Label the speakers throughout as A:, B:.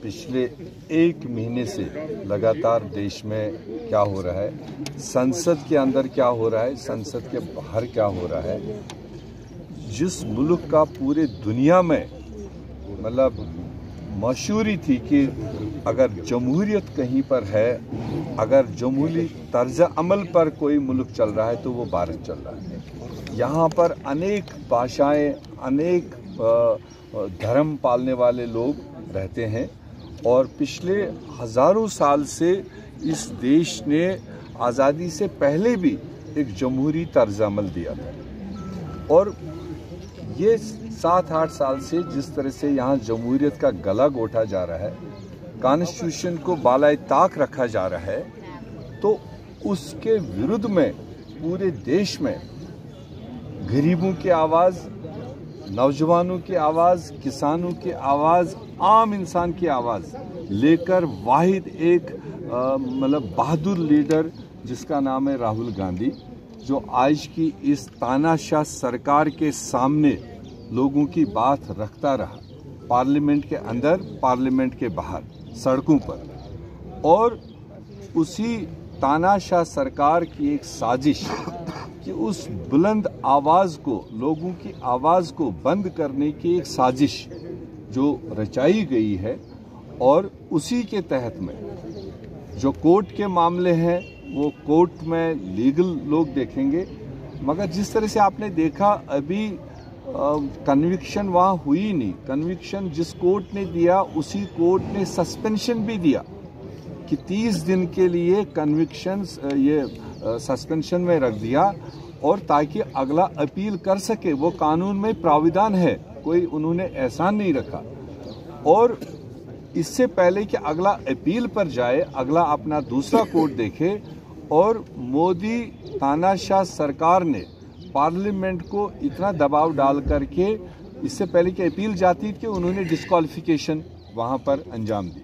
A: पिछले एक महीने से लगातार देश में क्या हो रहा है, संसद के अंदर क्या हो रहा है, संसद के बाहर क्या हो रहा है, जिस मुल्क का पूरे दुनिया में मतलब मशहूरी थी कि अगर जमहूरियत कहीं पर है, अगर जमहूरी तर्ज अमल पर कोई मुल्क चल रहा है तो वो भारत चल रहा है। यहाँ पर अनेक भाषाएं, अनेक धर्म पालने वाले लोग रहते हैं और पिछले हजारों साल से इस देश ने आज़ादी से पहले भी एक जमहूरी तर्ज अमल दिया था और ये 7-8 साल से जिस तरह से यहाँ जमहूरियत का गला घोटा जा रहा है, कॉन्स्टिट्यूशन को बालाए ताक रखा जा रहा है, तो उसके विरुद्ध में पूरे देश में गरीबों की आवाज़, नौजवानों की आवाज़, किसानों की आवाज़, आम इंसान की आवाज़ लेकर वाहिद एक मतलब बहादुर लीडर जिसका नाम है राहुल गांधी, जो आज की इस तानाशाह सरकार के सामने लोगों की बात रखता रहा, पार्लियामेंट के अंदर, पार्लियामेंट के बाहर, सड़कों पर। और उसी तानाशाह सरकार की एक साजिश कि उस बुलंद आवाज़ को, लोगों की आवाज़ को बंद करने की एक साजिश जो रचाई गई है, और उसी के तहत में जो कोर्ट के मामले हैं वो कोर्ट में लीगल लोग देखेंगे, मगर जिस तरह से आपने देखा अभी कन्विक्शन वहाँ हुई नहीं। कन्विक्शन जिस कोर्ट ने दिया उसी कोर्ट ने सस्पेंशन भी दिया कि 30 दिन के लिए कन्विक्शन ये सस्पेंशन में रख दिया, और ताकि अगला अपील कर सके। वो कानून में प्राविधान है, कोई उन्होंने एहसान नहीं रखा। और इससे पहले कि अगला अपील पर जाए, अगला अपना दूसरा कोर्ट देखे, और मोदी तानाशाह सरकार ने पार्लियामेंट को इतना दबाव डाल करके इससे पहले कि अपील जाती थी कि उन्होंने डिस्क्वालिफिकेशन वहाँ पर अंजाम दी।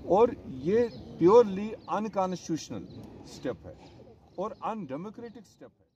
A: और ये प्योरली अनकॉन्स्टिट्यूशनल स्टेप है और अनडेमोक्रेटिक स्टेप है।